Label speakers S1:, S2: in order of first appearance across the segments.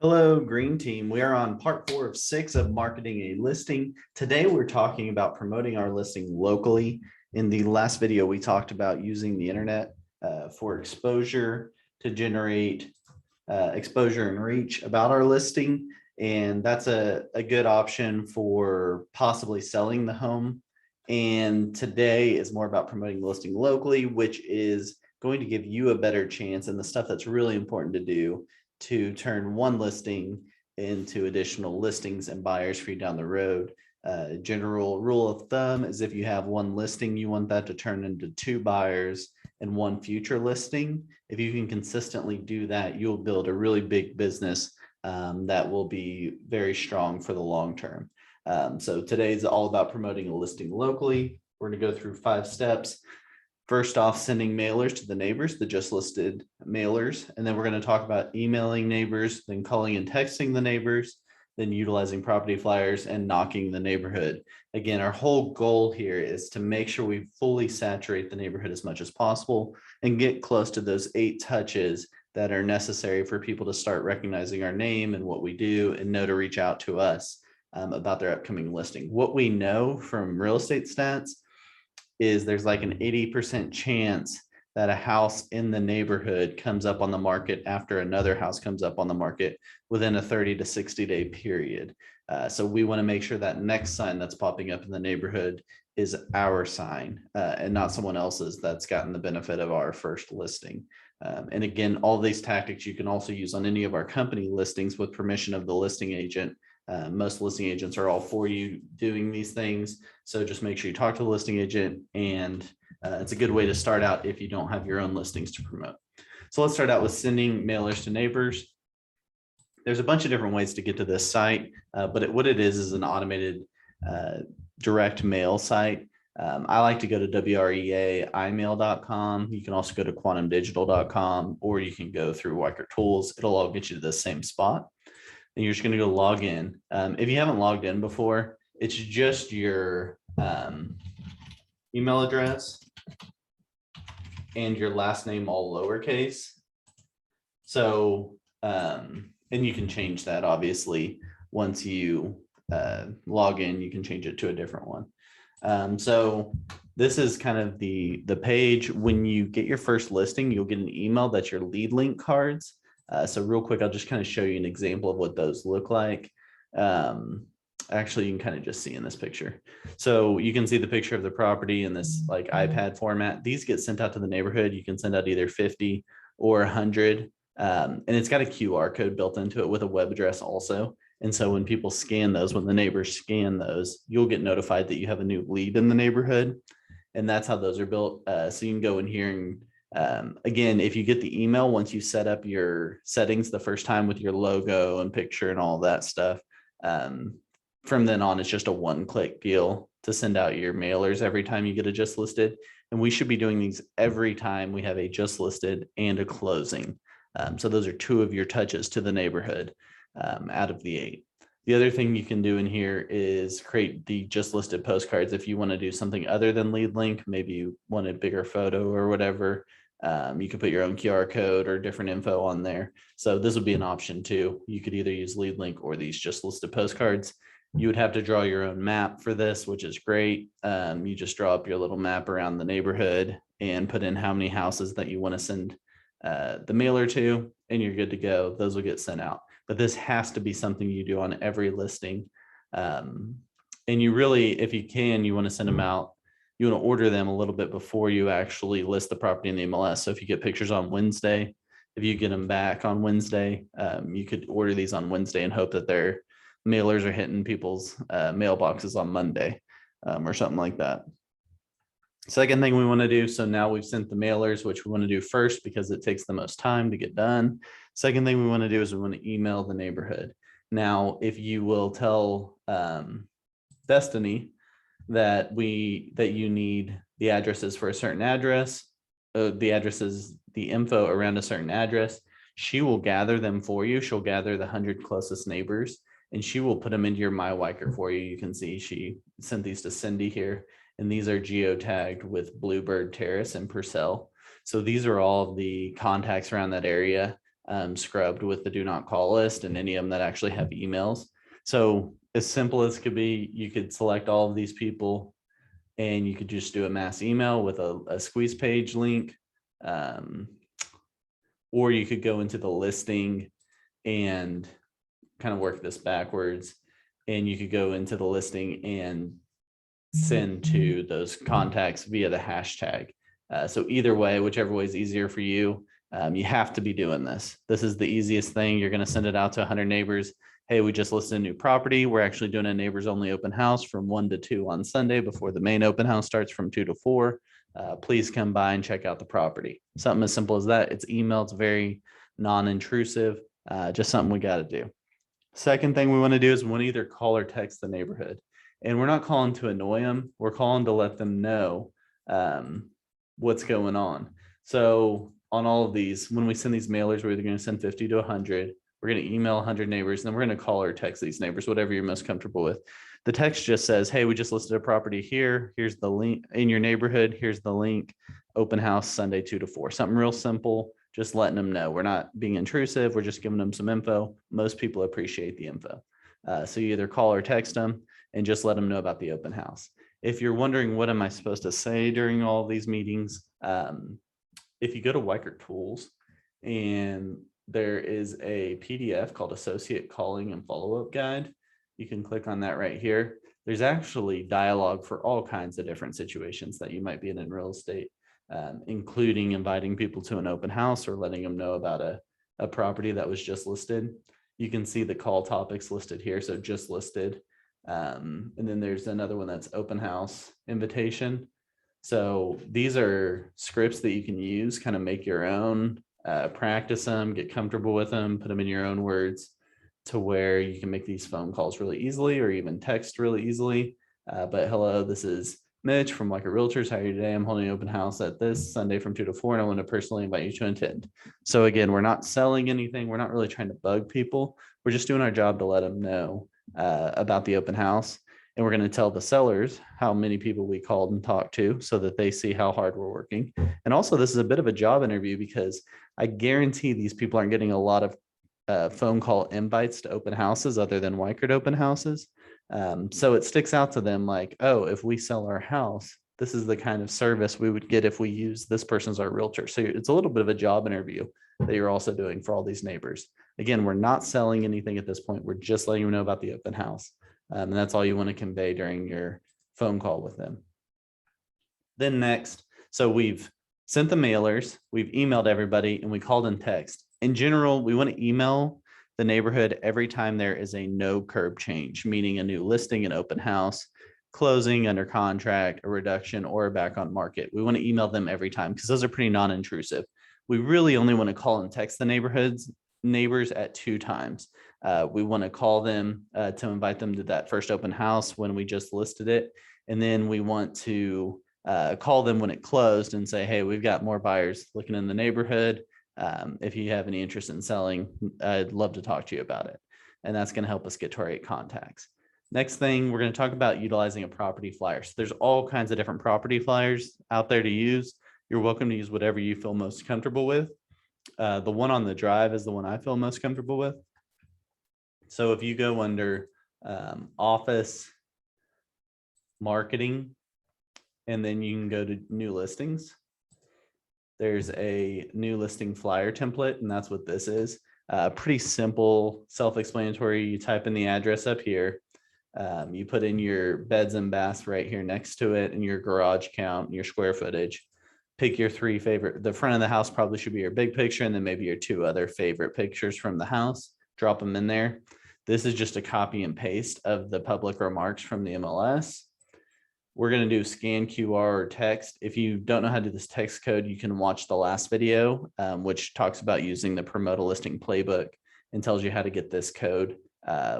S1: Hello, Green Team. We are on part 4 of 6 of marketing a listing. Today, we're talking about promoting our listing locally. In the last video, we talked about using the internet for exposure to generate exposure and reach about our listing. And that's a good option for possibly selling the home. And today is more about promoting the listing locally, which is going to give you a better chance, and the stuff that's really important to do to turn one listing into additional listings and buyers for you down the road. General rule of thumb is if you have one listing, you want that to turn into 2 buyers and 1 future listing. If you can consistently do that, you'll build a really big business that will be very strong for the long term. So today's all about promoting a listing locally. We're going to go through 5 steps. First off, sending mailers to the neighbors, the just listed mailers. And then we're going to talk about emailing neighbors, then calling and texting the neighbors, then utilizing property flyers and knocking the neighborhood. Again, our whole goal here is to make sure we fully saturate the neighborhood as much as possible and get close to those 8 touches that are necessary for people to start recognizing our name and what we do and know to reach out to us about their upcoming listing. What we know from real estate stats is there's like an 80% chance that a house in the neighborhood comes up on the market after another house comes up on the market within a 30 to 60 day period. So we want to make sure that next sign that's popping up in the neighborhood is our sign and not someone else's that's gotten the benefit of our first listing. And again, all these tactics you can also use on any of our company listings with permission of the listing agent. Most listing agents are all for you doing these things. So just make sure you talk to the listing agent, and it's a good way to start out if you don't have your own listings to promote. So let's start out with sending mailers to neighbors. There's a bunch of different ways to get to this site, but what it is an automated direct mail site. I like to go to WREAImail.com. You can also go to quantumdigital.com, or you can go through Weicker Tools. It'll all get you to the same spot. And you're just going to go log in. If you haven't logged in before, it's just your email address and your last name all lowercase. So, and you can change that obviously once you log in, you can change it to a different one. So this is kind of the page. When you get your first listing, you'll get an email that's your lead link cards. So real quick, I'll just kind of show you an example of what those look like. Actually, you can kind of just see in this picture. So you can see the picture of the property in this like iPad format. These get sent out to the neighborhood. You can send out either 50 or 100. And it's got a QR code built into it with a web address also. And so when people scan those, when the neighbors scan those, you'll get notified that you have a new lead in the neighborhood. And that's how those are built. So you can go in here and again, if you get the email, once you set up your settings the first time with your logo and picture and all that stuff, from then on, it's just a one-click deal to send out your mailers every time you get a just listed. And we should be doing these every time we have a just listed and a closing. So those are 2 of your touches to the neighborhood out of the 8. The other thing you can do in here is create the just listed postcards. If you want to do something other than lead link, maybe you want a bigger photo or whatever, you could put your own QR code or different info on there. So this would be an option too. You could either use lead link or these just listed postcards. You would have to draw your own map for this, which is great. You just draw up your little map around the neighborhood and put in how many houses that you want to send the mailer to, and you're good to go. Those will get sent out. But this has to be something you do on every listing. And you really, if you can, you want to send them out. You want to order them a little bit before you actually list the property in the MLS. So if you get pictures on Wednesday, if you get them back on Wednesday, you could order these on Wednesday and hope that their mailers are hitting people's mailboxes on Monday or something like that. Second thing we want to do, so now we've sent the mailers, which we want to do first because it takes the most time to get done. Second thing we want to do is we want to email the neighborhood. Now, if you will tell Destiny that you need the addresses for a certain address, the addresses, the info around a certain address, she will gather them for you. She'll gather the 100 closest neighbors and she will put them into your My Weicker for you. You can see she sent these to Cindy here, and these are geotagged with Bluebird Terrace and Purcell. So these are all the contacts around that area scrubbed with the do not call list and any of them that actually have emails. So as simple as could be, you could select all of these people and you could just do a mass email with a squeeze page link. Or you could go into the listing and kind of work this backwards, and you could go into the listing and send to those contacts via the hashtag. So either way, whichever way is easier for you, you have to be doing this. This is the easiest thing. You're going to send it out to 100 neighbors. Hey, we just listed a new property. We're actually doing a neighbors only open house from 1 to 2 on Sunday before the main open house starts from 2 to 4. Please come by and check out the property. Something as simple as that. It's email. It's very non-intrusive. Just something we got to do. Second thing we want to do is we want to either call or text the neighborhood. And we're not calling to annoy them. We're calling to let them know what's going on. So on all of these, when we send these mailers, we're either going to send 50 to 100. We're going to email 100 neighbors, and then we're going to call or text these neighbors, whatever you're most comfortable with. The text just says, hey, we just listed a property here. Here's the link in your neighborhood. Here's the link. Open house Sunday 2 to 4. Something real simple, just letting them know. We're not being intrusive. We're just giving them some info. Most people appreciate the info. So you either call or text them and just let them know about the open house. If you're wondering, what am I supposed to say during all of these meetings? If you go to Weichert Tools, and there is a PDF called Associate Calling and Follow-Up Guide. You can click on that right here. There's actually dialogue for all kinds of different situations that you might be in real estate, including inviting people to an open house or letting them know about a property that was just listed. You can see the call topics listed here. So just listed. And then there's another one that's open house invitation. So these are scripts that you can use, kind of make your own, practice them, get comfortable with them, put them in your own words to where you can make these phone calls really easily or even text really easily. But hello, this is Mitch from Weichert Realtors. How are you today? I'm holding an open house at this Sunday from 2 to 4, and I want to personally invite you to attend. So again, we're not selling anything. We're not really trying to bug people. We're just doing our job to let them know about the open house. And we're going to tell the sellers how many people we called and talked to so that they see how hard we're working. And also, this is a bit of a job interview because I guarantee these people aren't getting a lot of phone call invites to open houses other than Weichert open houses. So it sticks out to them like, oh, if we sell our house, this is the kind of service we would get if we use this person as our realtor. So it's a little bit of a job interview that you're also doing for all these neighbors. Again, we're not selling anything at this point. We're just letting you know about the open house. And that's all you want to convey during your phone call with them. Then next, so we've sent the mailers, we've emailed everybody, and we called and text. In general, we want to email the neighborhood every time there is a no curb change, meaning a new listing, an open house, closing, under contract, a reduction, or back on market. We want to email them every time because those are pretty non-intrusive. We really only want to call and text the neighbors at 2 times. We want to call them to invite them to that first open house when we just listed it. And then we want to call them when it closed and say, hey, we've got more buyers looking in the neighborhood. If you have any interest in selling, I'd love to talk to you about it. And that's going to help us get to our 8 contacts. Next thing, we're going to talk about utilizing a property flyer. So there's all kinds of different property flyers out there to use. You're welcome to use whatever you feel most comfortable with. The one on the drive is the one I feel most comfortable with. So if you go under office marketing, and then you can go to new listings, there's a new listing flyer template, and that's what this is. Pretty simple, self-explanatory. You type in the address up here. You put in your beds and baths right here next to it, and your garage count, and your square footage. Pick your 3 favorite. The front of the house probably should be your big picture, and then maybe your 2 other favorite pictures from the house. Drop them in there. This is just a copy and paste of the public remarks from the MLS. We're going to do scan QR or text. If you don't know how to do this text code, you can watch the last video, which talks about using the Promote a Listing playbook and tells you how to get this code,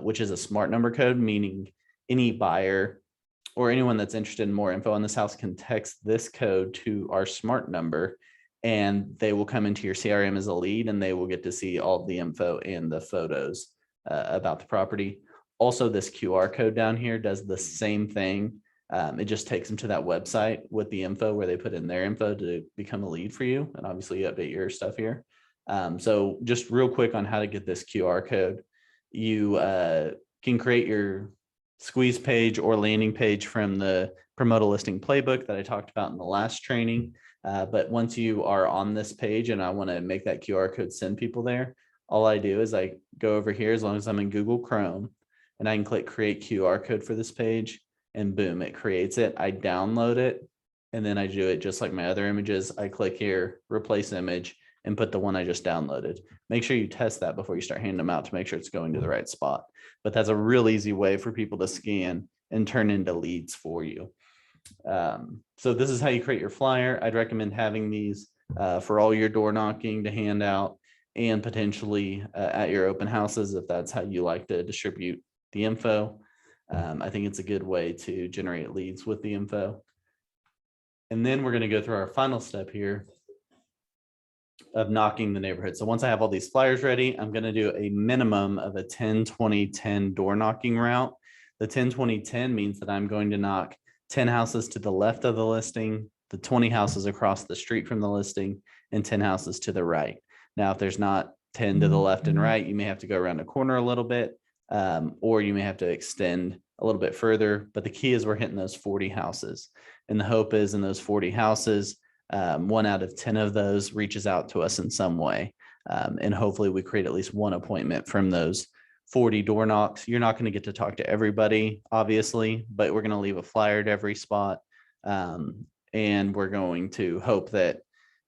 S1: which is a smart number code, meaning any buyer or anyone that's interested in more info on this house can text this code to our smart number, and they will come into your CRM as a lead, and they will get to see all the info and the photos about the property. Also, this QR code down here does the same thing. It just takes them to that website with the info where they put in their info to become a lead for you. And obviously you update your stuff here. So just real quick on how to get this QR code, you can create your squeeze page or landing page from the Promote a Listing playbook that I talked about in the last training. But once you are on this page and I want to make that QR code send people there, all I do is I go over here, as long as I'm in Google Chrome, and I can click create QR code for this page, and boom, it creates it. I download it, and then I do it just like my other images. I click here, replace image, and put the one I just downloaded. Make sure you test that before you start handing them out to make sure it's going to the right spot. But that's a real easy way for people to scan and turn into leads for you. So this is how you create your flyer. I'd recommend having these for all your door knocking to hand out, and potentially at your open houses if that's how you like to distribute the info. I think it's a good way to generate leads with the info. And then we're going to go through our final step here of knocking the neighborhood. So once I have all these flyers ready, I'm going to do a minimum of a 10-20-10 door knocking route. The 10-20-10 means that I'm going to knock 10 houses to the left of the listing, the 20 houses across the street from the listing, and 10 houses to the right. Now, if there's not 10 to the left and right, you may have to go around a corner a little bit, or you may have to extend a little bit further. But the key is we're hitting those 40 houses. And the hope is in those 40 houses, 1 out of 10 of those reaches out to us in some way. And hopefully we create at least one appointment from those 40 door knocks. You're not going to get to talk to everybody, obviously, but we're going to leave a flyer at every spot. And we're going to hope that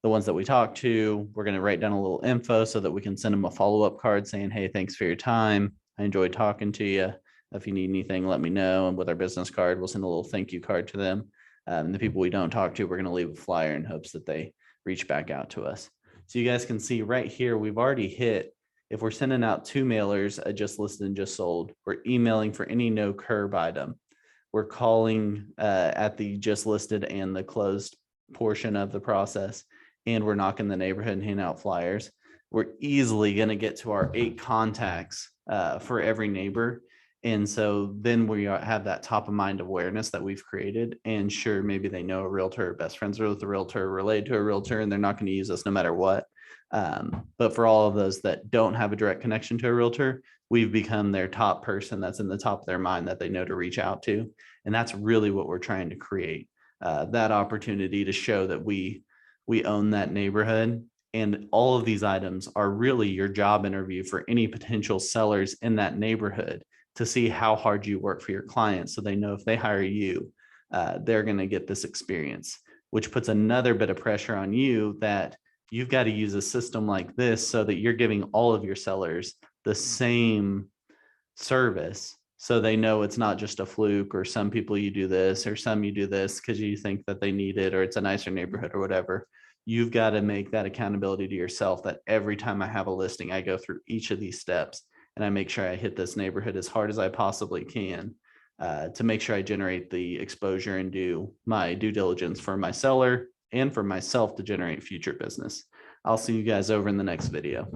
S1: the ones that we talk to, we're going to write down a little info so that we can send them a follow-up card saying, hey, thanks for your time. I enjoyed talking to you. If you need anything, let me know. And with our business card, we'll send a little thank you card to them. And the people we don't talk to, we're going to leave a flyer in hopes that they reach back out to us. So you guys can see right here, we've already hit, if we're sending out 2 mailers, a just listed and just sold, we're emailing for any no curb item. We're calling at the just listed and the closed portion of the process, and we're knocking the neighborhood and handing out flyers. We're easily going to get to our 8 contacts for every neighbor. And so then we have that top of mind awareness that we've created. And sure, maybe they know a realtor, best friends with a realtor, related to a realtor, and they're not going to use us no matter what. But for all of those that don't have a direct connection to a realtor, we've become their top person that's in the top of their mind that they know to reach out to. And that's really what we're trying to create, that opportunity to show that we own that neighborhood. And all of these items are really your job interview for any potential sellers in that neighborhood to see how hard you work for your clients. So they know if they hire you, they're going to get this experience, which puts another bit of pressure on you that you've got to use a system like this so that you're giving all of your sellers the same service. So they know it's not just a fluke, or some people you do this, or some you do this because you think that they need it, or it's a nicer neighborhood or whatever. You've got to make that accountability to yourself that every time I have a listing, I go through each of these steps and I make sure I hit this neighborhood as hard as I possibly can to make sure I generate the exposure and do my due diligence for my seller and for myself to generate future business. I'll see you guys over in the next video.